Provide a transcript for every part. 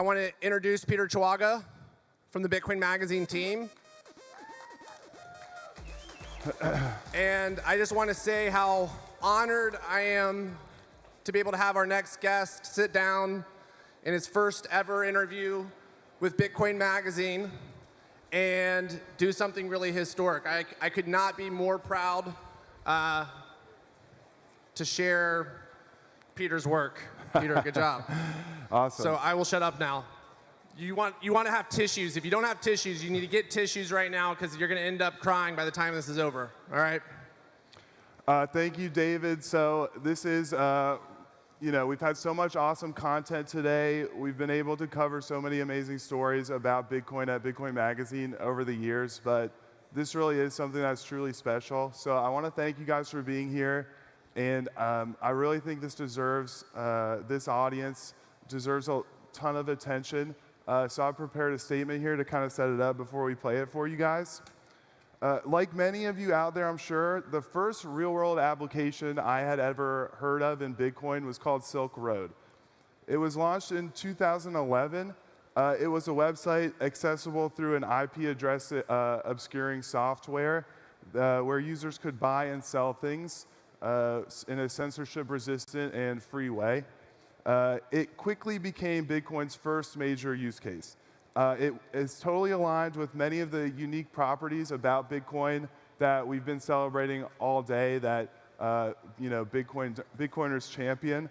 I want to introduce Peter Chihuaga from the Bitcoin Magazine team. And I just want to say how honored I am to be able to have our next guest sit down in his first ever interview with Bitcoin Magazine and do something really historic. I could not be more proud to share Peter's work. Peter, good job. Awesome. So I will shut up now. You want to have tissues. If you don't have tissues, you need to get tissues right now because you're going to end up crying by the time this is over. All right? Thank you, David. So this is, we've had so much awesome content today. We've been able to cover so many amazing stories about Bitcoin at Bitcoin Magazine over the years, but this really is something that's truly special. So I want to thank you guys for being here, and I really think this deserves, this audience deserves a ton of attention. So I've prepared a statement here to kind of set it up before we play it for you guys. Like many of you out there, I'm sure, the first real-world application I had ever heard of in Bitcoin was called Silk Road. It was launched in 2011. It was a website accessible through an IP address obscuring software where users could buy and sell things in a censorship-resistant and free way. It quickly became Bitcoin's first major use case. It is totally aligned with many of the unique properties about Bitcoin that we've been celebrating all day that Bitcoiners champion.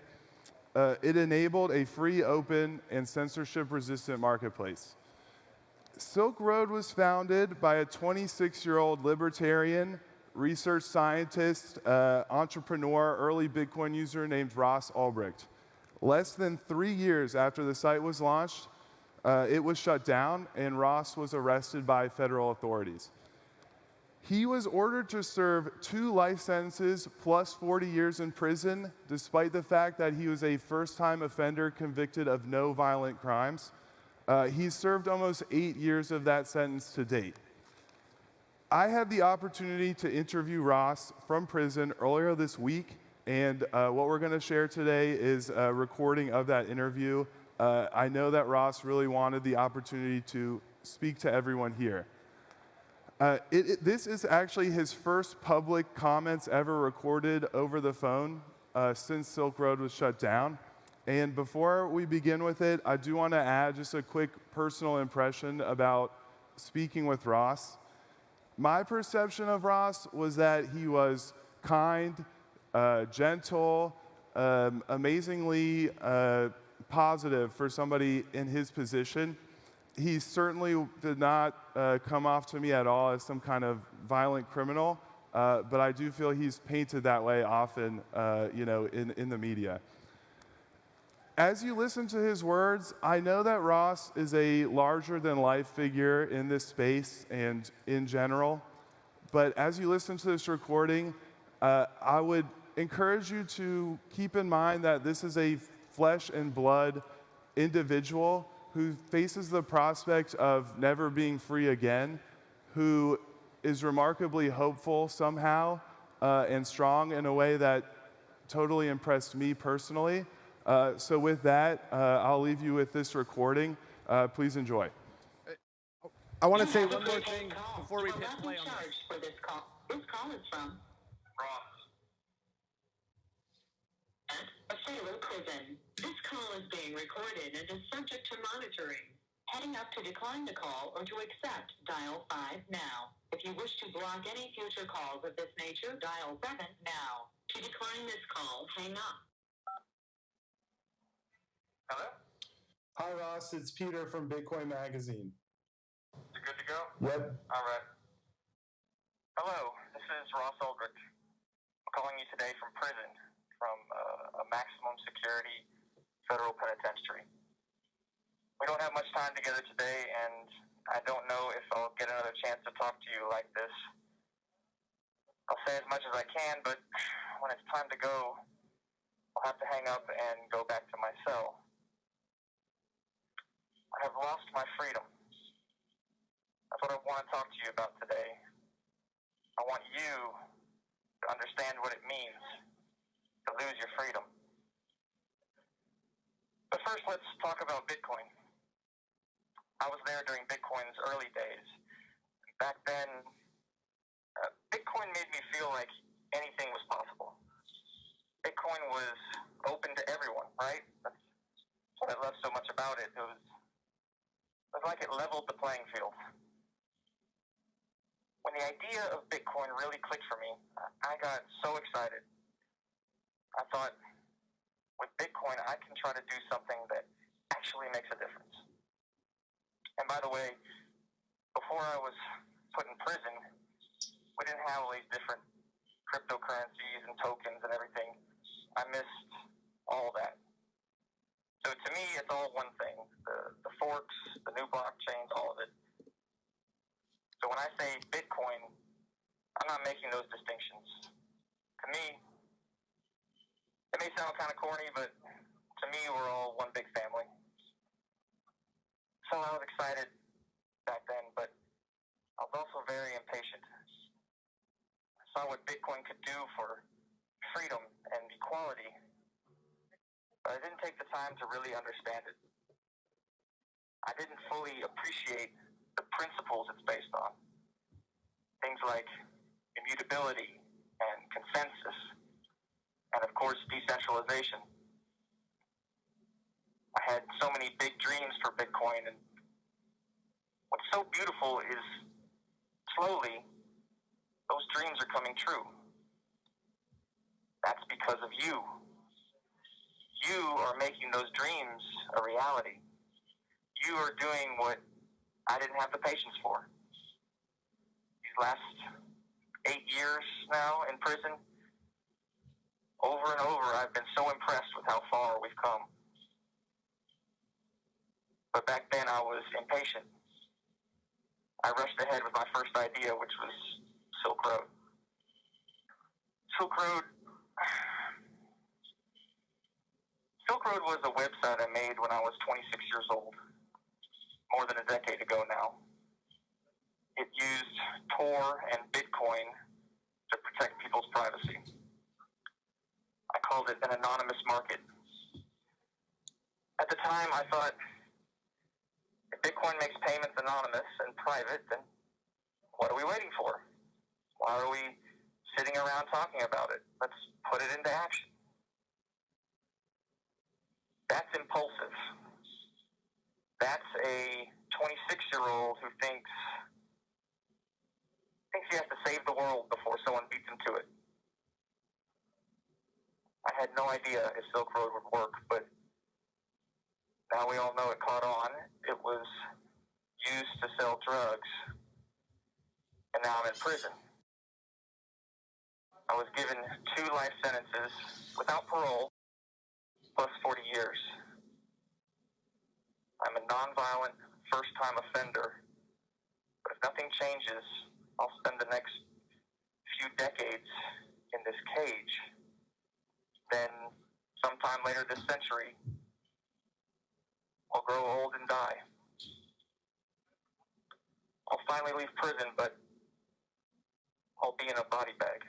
It enabled a free, open, and censorship-resistant marketplace. Silk Road was founded by a 26-year-old libertarian, research scientist, entrepreneur, early Bitcoin user named Ross Ulbricht. Less than 3 years after the site was launched, it was shut down, and Ross was arrested by federal authorities. He was ordered to serve 2 life sentences plus 40 years in prison, despite the fact that he was a first-time offender convicted of no violent crimes. He served almost 8 years of that sentence to date. I had the opportunity to interview Ross from prison earlier this week, and what we're going to share today is a recording of that interview. I know that Ross really wanted the opportunity to speak to everyone here. This is actually his first public comments ever recorded over the phone since Silk Road was shut down. And before we begin with it, I do want to add just a quick personal impression about speaking with Ross. My perception of Ross was that he was kind, gentle, amazingly positive for somebody in his position. He certainly did not come off to me at all as some kind of violent criminal, but I do feel he's painted that way often, in the media. As you listen to his words, I know that Ross is a larger-than-life figure in this space and in general, but as you listen to this recording, I would encourage you to keep in mind that this is a flesh and blood individual who faces the prospect of never being free again, who is remarkably hopeful somehow and strong in a way that totally impressed me personally. So with that, I'll leave you with this recording. Please enjoy. I want to say one more thing before we hit play on this. For this call. This call is from Ross at a federal prison. This call is being recorded and is subject to monitoring. Heading up to decline the call or to accept, dial 5 now. If you wish to block any future calls of this nature, dial 7 now. To decline this call, hang up. Hello? Hi, Ross. It's Peter from Bitcoin Magazine. You good to go? Yep. All right. Hello, this is Ross Ulbricht. I'm calling you today from prison, from a maximum security federal penitentiary. We don't have much time together today, and I don't know if I'll get another chance to talk to you like this. I'll say as much as I can, but when it's time to go, I'll have to hang up and go back to my cell. I have lost my freedom. That's what I want to talk to you about today. I want you to understand what it means to lose your freedom. But first, let's talk about Bitcoin. I was there during Bitcoin's early days. Back then, Bitcoin made me feel like anything was possible. Bitcoin was open to everyone, right? That's what I love so much about it. It was like it leveled the playing field. When the idea of Bitcoin really clicked for me, I got so excited. I thought, with Bitcoin, I can try to do something that actually makes a difference. And by the way, before I was put in prison, we didn't have all these different cryptocurrencies and tokens and everything. I missed all that. So to me, it's all one thing. The forks, the new blockchains, all of it. So when I say Bitcoin, I'm not making those distinctions. To me, it may sound kind of corny, but to me, we're all one big family. So I was excited back then, but I was also very impatient. I saw what Bitcoin could do for freedom and equality, but I didn't take the time to really understand it. I didn't fully appreciate the principles it's based on. Things like immutability and consensus, and of course, decentralization. I had so many big dreams for Bitcoin, and what's so beautiful is slowly those dreams are coming true. That's because of you. You are making those dreams a reality. You are doing what I didn't have the patience for. These last 8 years now in prison, over and over, I've been so impressed with how far we've come. But back then I was impatient. I rushed ahead with my first idea, which was Silk Road. Silk Road was a website I made when I was 26 years old, more than a decade ago now. It used Tor and Bitcoin to protect people's privacy. I called it an anonymous market. At the time, I thought, if Bitcoin makes payments anonymous and private, then what are we waiting for? Why are we sitting around talking about it? Let's put it into action. That's impulsive. That's a 26-year-old who thinks he has to save the world before someone beats him to it. I had no idea if Silk Road would work, but now we all know it caught on. It was used to sell drugs, and now I'm in prison. I was given 2 life sentences without parole, plus 40 years. I'm a nonviolent, first-time offender, but if nothing changes, I'll spend the next few decades in this cage. Then, sometime later this century, I'll grow old and die. I'll finally leave prison, but I'll be in a body bag.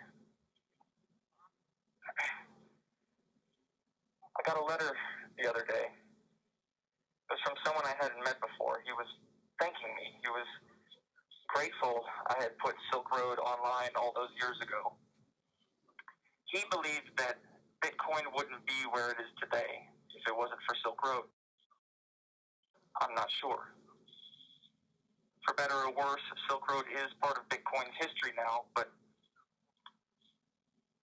I got a letter the other day. It was from someone I hadn't met before. He was thanking me. He was grateful I had put Silk Road online all those years ago. He believed that Bitcoin wouldn't be where it is today if it wasn't for Silk Road. I'm not sure. For better or worse, Silk Road is part of Bitcoin's history now, but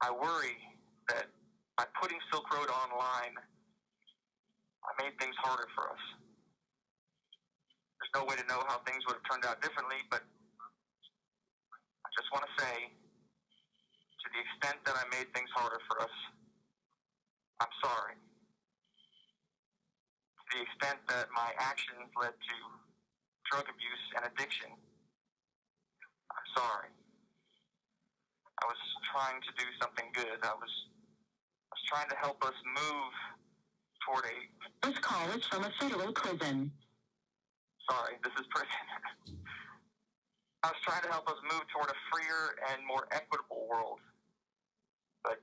I worry that by putting Silk Road online, I made things harder for us. There's no way to know how things would have turned out differently, but I just want to say, to the extent that I made things harder for us, I'm sorry. To the extent that my actions led to drug abuse and addiction, I'm sorry. I was trying to do something good. I was trying to help us move toward a... This call is from a federal prison. Sorry, this is prison. I was trying to help us move toward a freer and more equitable world. But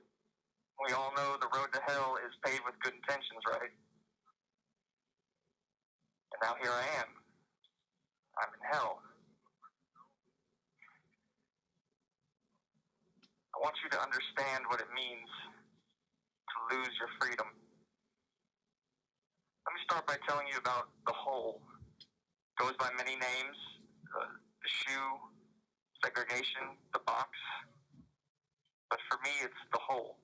we all know the road to hell is paved with good intentions, right? And now here I am, understand what it means to lose your freedom. Let me start by telling you about the whole. It goes by many names: the shoe, segregation, the box. But for me, it's the whole.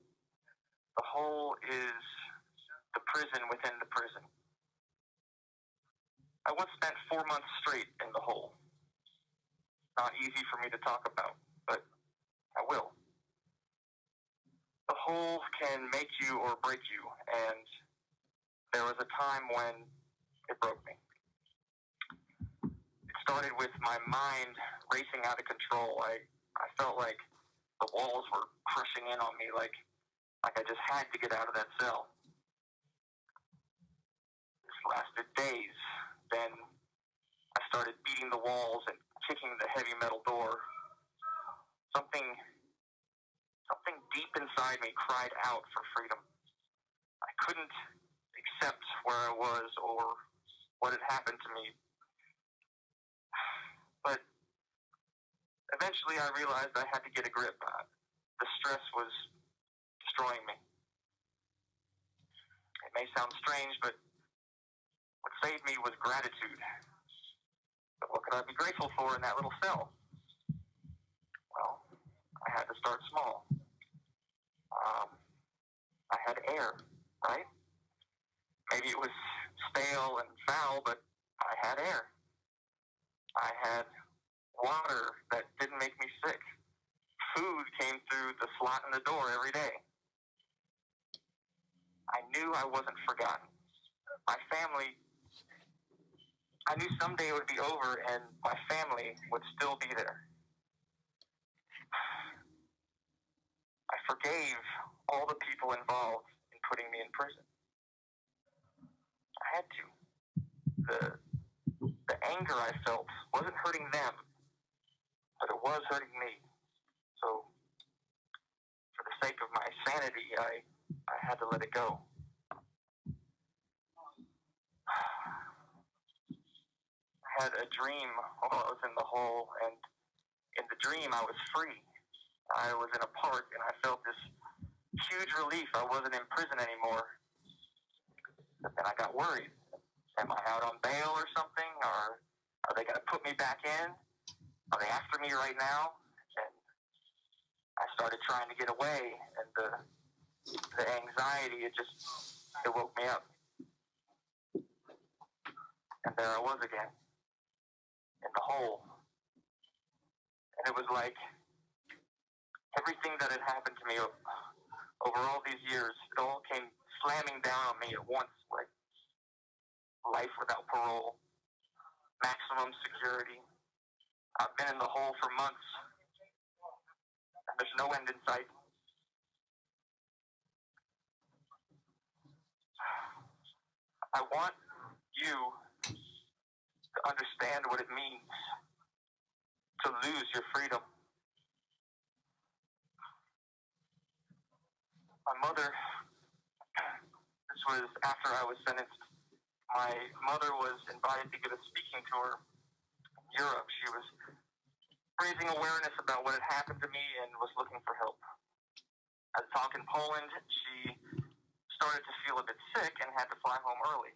The whole is the prison within the prison. I once spent 4 months straight in the hole. Not easy for me to talk about, but I will. The hole can make you or break you, and there was a time when it broke me. It started with my mind racing out of control. I felt like the walls were crushing in on me, like I just had to get out of that cell. This lasted days. Then I started beating the walls and kicking the heavy metal door. Something deep inside me cried out for freedom. I couldn't accept where I was or what had happened to me. But eventually I realized I had to get a grip. The stress was destroying me. It may sound strange, but what saved me was gratitude. But what could I be grateful for in that little cell? Well, I had to start small. I had air, right? Maybe it was stale and foul, but I had air. I had water that didn't make me sick. Food came through the slot in the door every day. I knew I wasn't forgotten. My family, I knew someday it would be over and my family would still be there. I forgave all the people involved in putting me in prison. I had to. The anger I felt wasn't hurting them, but it was hurting me. So, for the sake of my sanity, I had to let it go. I had a dream while I was in the hole, and in the dream I was free. I was in a park, and I felt this huge relief. I wasn't in prison anymore. But then I got worried. Am I out on bail or something? Or are they going to put me back in? Are they after me right now? And I started trying to get away, and the anxiety, it woke me up. And there I was again, in the hole. And it was like everything that had happened to me over all these years, it all came slamming down on me at once, like life without parole, maximum security. I've been in the hole for months, and there's no end in sight. I want you to understand what it means to lose your freedom. My mother, this was after I was sentenced, my mother was invited to give a speaking tour in Europe. She was raising awareness about what had happened to me and was looking for help. At a talk in Poland, she started to feel a bit sick and had to fly home early.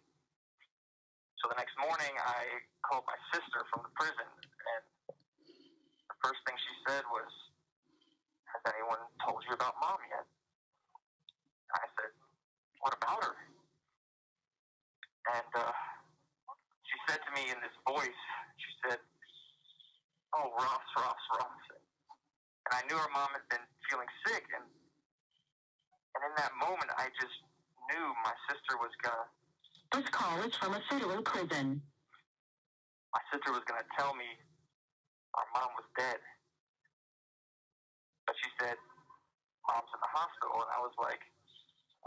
So the next morning, I called my sister from the prison, and the first thing she said was, "Has anyone told you about Mom yet?" I said, "What about her?" And she said to me in this voice, she said, "Oh, Ross. And I knew her mom had been feeling sick, and in that moment, I just knew my sister was gonna... This call is from a federal prison. My sister was gonna tell me our mom was dead. But she said, "Mom's in the hospital," and I was like,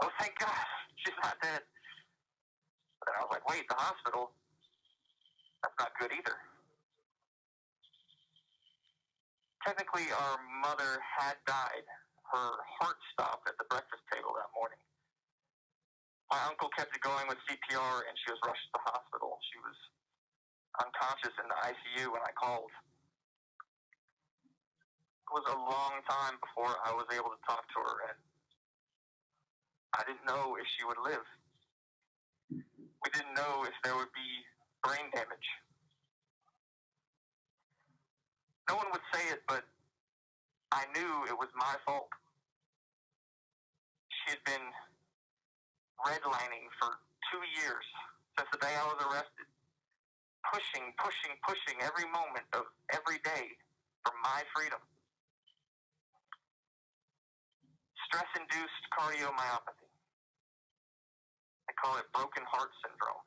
"Oh, thank God, she's not dead." But then I was like, wait, the hospital? That's not good either. Technically, our mother had died. Her heart stopped at the breakfast table that morning. My uncle kept it going with CPR, and she was rushed to the hospital. She was unconscious in the ICU when I called. It was a long time before I was able to talk to her, and I didn't know if she would live. We didn't know if there would be brain damage. No one would say it, but I knew it was my fault. She had been redlining for 2 years since the day I was arrested, pushing every moment of every day for my freedom. Stress-induced cardiomyopathy. They call it broken heart syndrome.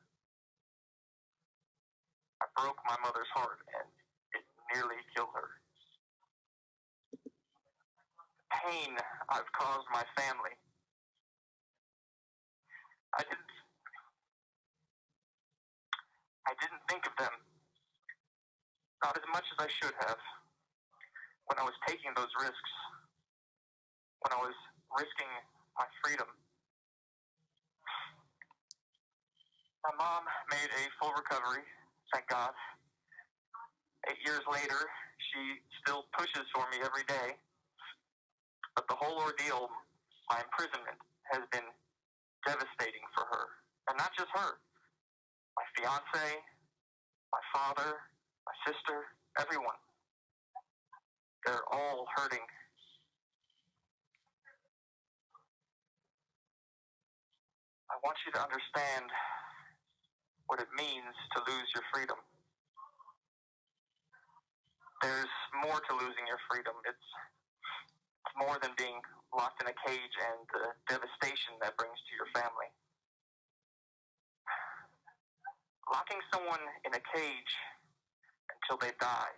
I broke my mother's heart, and it nearly killed her. The pain I've caused my family. I didn't think of them, not as much as I should have, when I was taking those risks, when I was risking my freedom. My mom made a full recovery, thank God. 8 years later, she still pushes for me every day. But the whole ordeal, my imprisonment, has been devastating for her. And not just her. My fiance, my father, my sister, everyone. They're all hurting. I want you to understand what it means to lose your freedom. There's more to losing your freedom. It's more than being locked in a cage and the devastation that brings to your family. Locking someone in a cage until they die,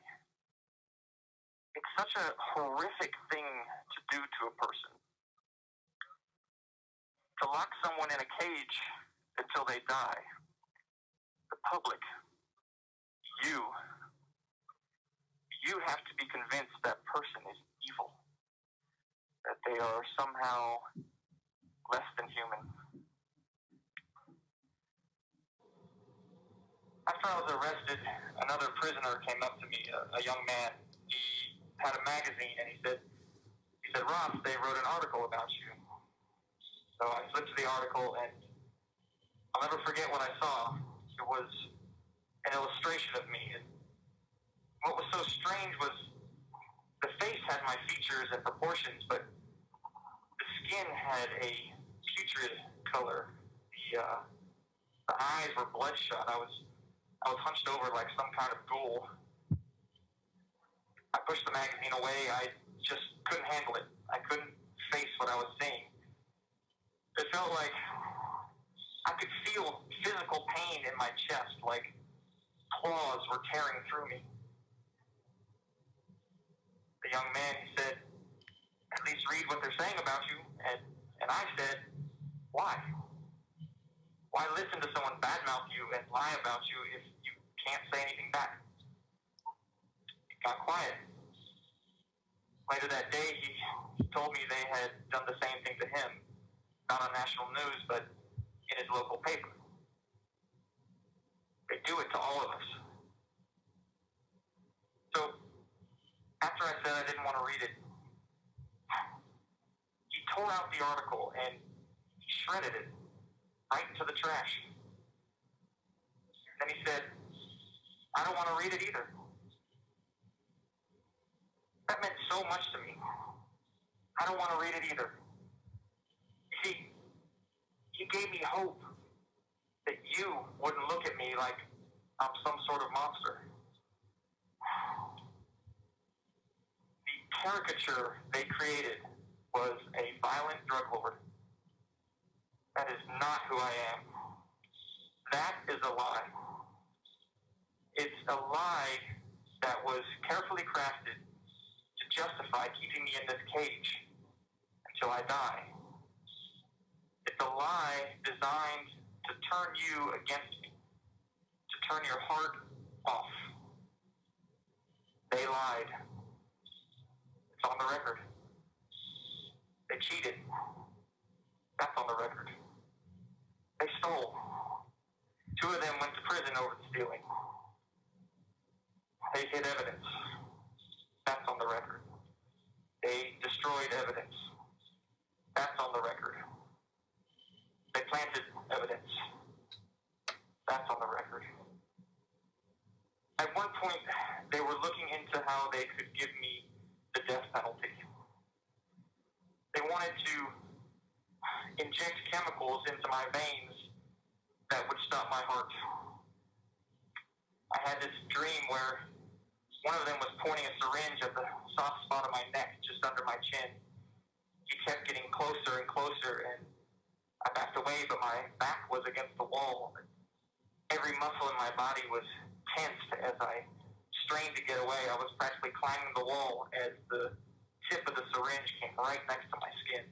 it's such a horrific thing to do to a person. To lock someone in a cage until they die, the public, you have to be convinced that person is evil, that they are somehow less than human. After I was arrested, another prisoner came up to me, a young man. He had a magazine, and he said, Ross, they wrote an article about you. So I flipped to the article, and I'll never forget what I saw. It was an illustration of me. And what was so strange was the face had my features and proportions, but the skin had a putrid color. The eyes were bloodshot. I was hunched over like some kind of ghoul. I pushed the magazine away. I just couldn't handle it. I couldn't face what I was seeing. It felt like I could feel physical pain in my chest, like claws were tearing through me. The young man, he said, at least read what they're saying about you. And I said, why? Why listen to someone badmouth you and lie about you if you can't say anything back? It got quiet. Later that day, he told me they had done the same thing to him, not on national news, but in his local paper. They do it to all of us. So, after I said I didn't want to read it, he tore out the article and he shredded it right into the trash. Then he said, I don't want to read it either. That meant so much to me. I don't want to read it either. You see, he gave me hope that you wouldn't look at me like I'm some sort of monster. The caricature they created was a violent drug lord. That is not who I am. That is a lie. It's a lie that was carefully crafted to justify keeping me in this cage until I die. It's a lie designed to turn you against me, to turn your heart off. They lied. It's on the record. They cheated. That's on the record. They stole. 2 of them went to prison over the stealing. They hid evidence. That's on the record. They destroyed evidence. That's on the record. They planted evidence. That's on the record. At one point, they were looking into how they could give me the death penalty. They wanted to inject chemicals into my veins that would stop my heart. I had this dream where one of them was pointing a syringe at the soft spot of my neck, just under my chin. He kept getting closer and closer, and I backed away, but my back was against the wall. Every muscle in my body was tensed as I strained to get away. I was practically climbing the wall as the tip of the syringe came right next to my skin.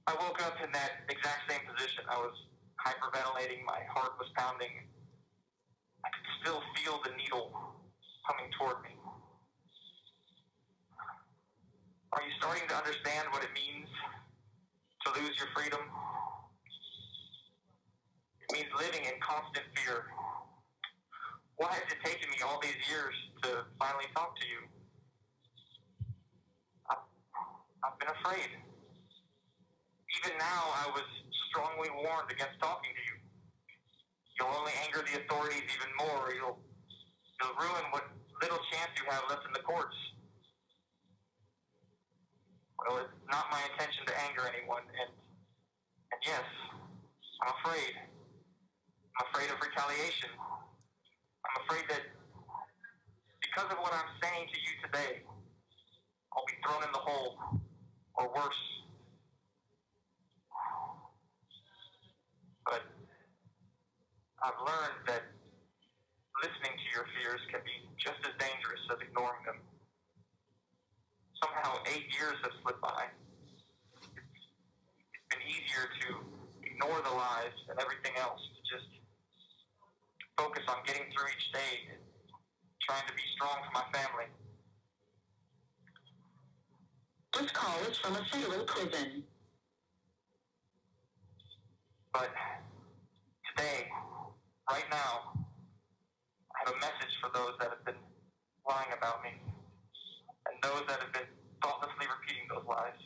I woke up in that exact same position. I was hyperventilating. My heart was pounding. I could still feel the needle coming toward me. Are you starting to understand what it means to lose your freedom? It means living in constant fear. Why has it taken me all these years to finally talk to you? I've been afraid. Even now, I was strongly warned against talking to you. You'll only anger the authorities even more. You'll ruin what little chance you have left in the courts. Well, it's not my intention to anger anyone, and yes, I'm afraid. I'm afraid of retaliation. I'm afraid that because of what I'm saying to you today, I'll be thrown in the hole, or worse. But I've learned that listening to your fears can be just as dangerous as ignoring them. Somehow 8 years have slipped by. It's been easier to ignore the lies and everything else, to just focus on getting through each day and trying to be strong for my family. This call is from a federal prison. But today, right now, I have a message for those that have been lying about me and those that have been thoughtlessly repeating those lies.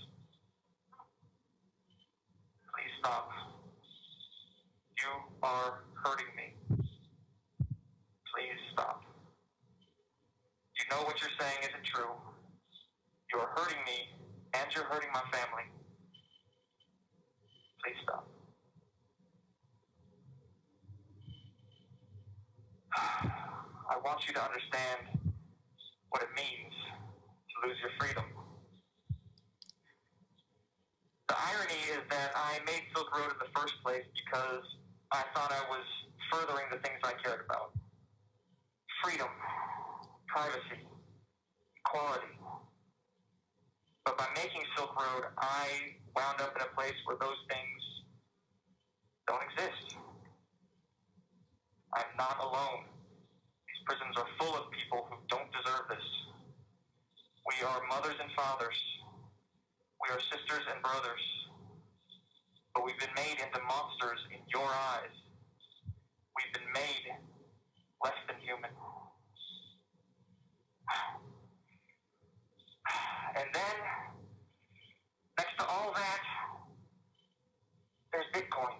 Please stop. You are hurting me. Please stop. You know what you're saying isn't true. You are hurting me, and you're hurting my family. Please stop. I want you to understand what it means to lose your freedom. The irony is that I made Silk Road in the first place because I thought I was furthering the things I cared about. Freedom, privacy, equality. But by making Silk Road, I wound up in a place where those things don't exist. I'm not alone. These prisons are full of people who don't deserve this. We are mothers and fathers. We are sisters and brothers. But we've been made into monsters in your eyes. We've been made less than human. And then, next to all that, there's Bitcoin.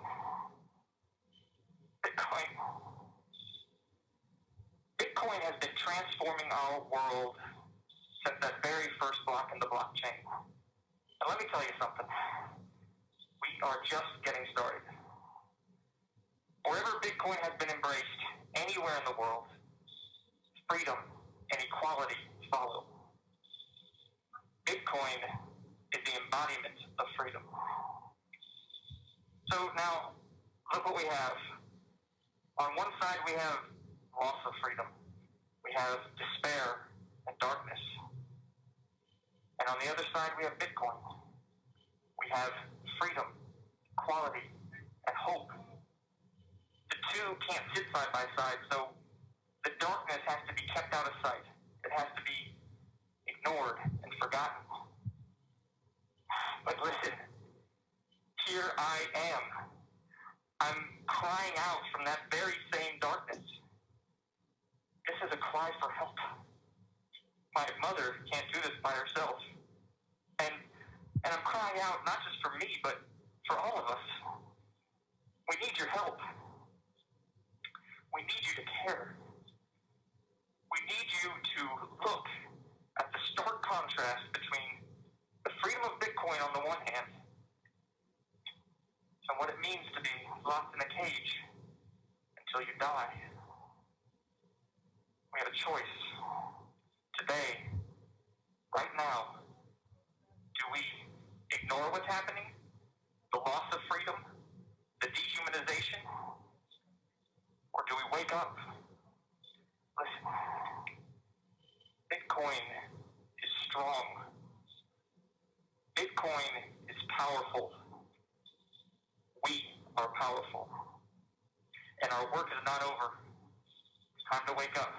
Bitcoin has been transforming our world since that very first block in the blockchain. And let me tell you something. We are just getting started. Wherever Bitcoin has been embraced, anywhere in the world, freedom and equality follow. Bitcoin is the embodiment of freedom. So now, look what we have. On one side, we have loss of freedom. We have despair and darkness. And on the other side, we have Bitcoin. We have freedom, equality, and hope. The two can't sit side by side, so the darkness has to be kept out of sight. It has to be ignored and forgotten. But listen, here I am. I'm crying out from that very same darkness. This is a cry for help. My mother can't do this by herself. And I'm crying out not just for me, but for all of us. We need your help. We need you to care. We need you to look at the stark contrast between the freedom of Bitcoin on the one hand and what it means to be locked in a cage until you die. We have a choice. Today, right now, do we ignore what's happening? The loss of freedom? The dehumanization? Or do we wake up? Listen, Bitcoin is strong. Bitcoin is powerful. We are powerful. And our work is not over. It's time to wake up.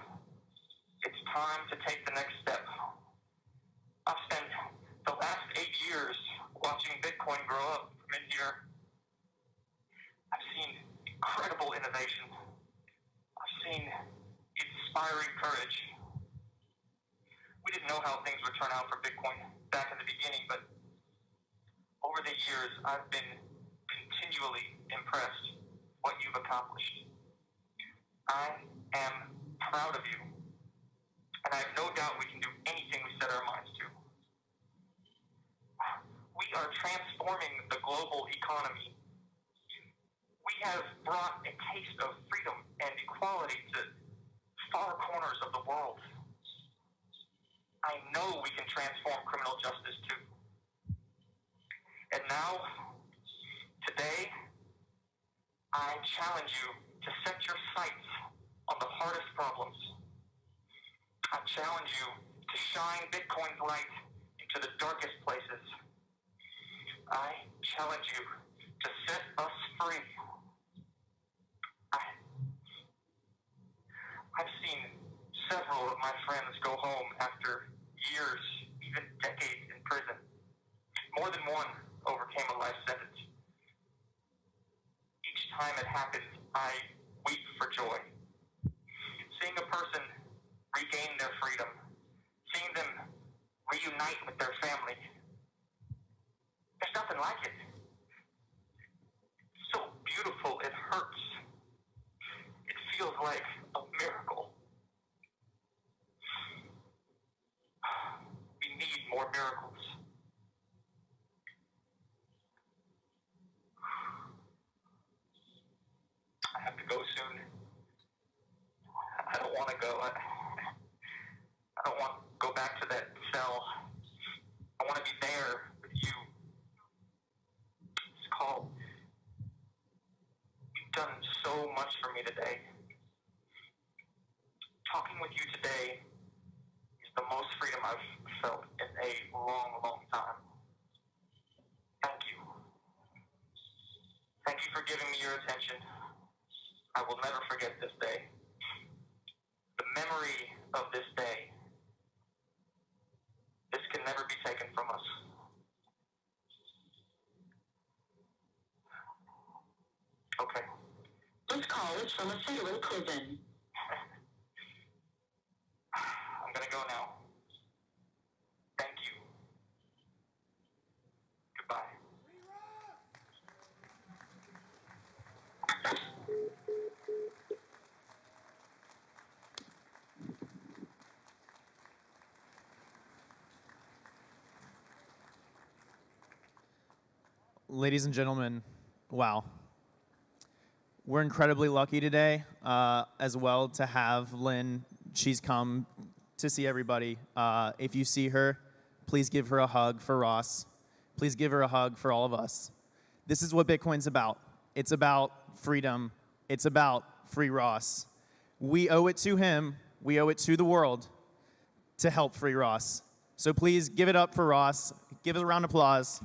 It's time to take the next step. I've spent the last 8 years watching Bitcoin grow up from in here. I've seen incredible innovation. I've seen inspiring courage. We didn't know how things would turn out for Bitcoin back in the beginning, but over the years, I've been continually impressed what you've accomplished. I am proud of you. And I have no doubt we can do anything we set our minds to. We are transforming the global economy. We have brought a taste of freedom and equality to far corners of the world. I know we can transform criminal justice too. And now, today, I challenge you to set your sights on the hardest problems. I challenge you to shine Bitcoin's light into the darkest places. I challenge you to set us free. I've seen several of my friends go home after years, even decades in prison. More than one overcame a life sentence. Each time it happens, I weep for joy. Seeing a person regain their freedom, seeing them reunite with their family. There's nothing like it. It's so beautiful, it hurts. It feels like a miracle. We need more miracles. I have to go soon. I don't want to go. I don't want to go back to that cell. I want to be there with you. It's called. You've done so much for me today. Talking with you today is the most freedom I've felt in a long, long time. Thank you. Thank you for giving me your attention. I will never forget this day. The memory of this day, this can never be taken from us. Okay. This call is from a federal prison. I'm gonna go now. Thank you. Goodbye. Ladies and gentlemen, wow. We're incredibly lucky today as well to have Lynn. She's come to see everybody. If you see her, please give her a hug for Ross. Please give her a hug for all of us. This is what Bitcoin's about. It's about freedom. It's about free Ross. We owe it to him. We owe it to the world to help free Ross. So please give it up for Ross. Give it a round of applause.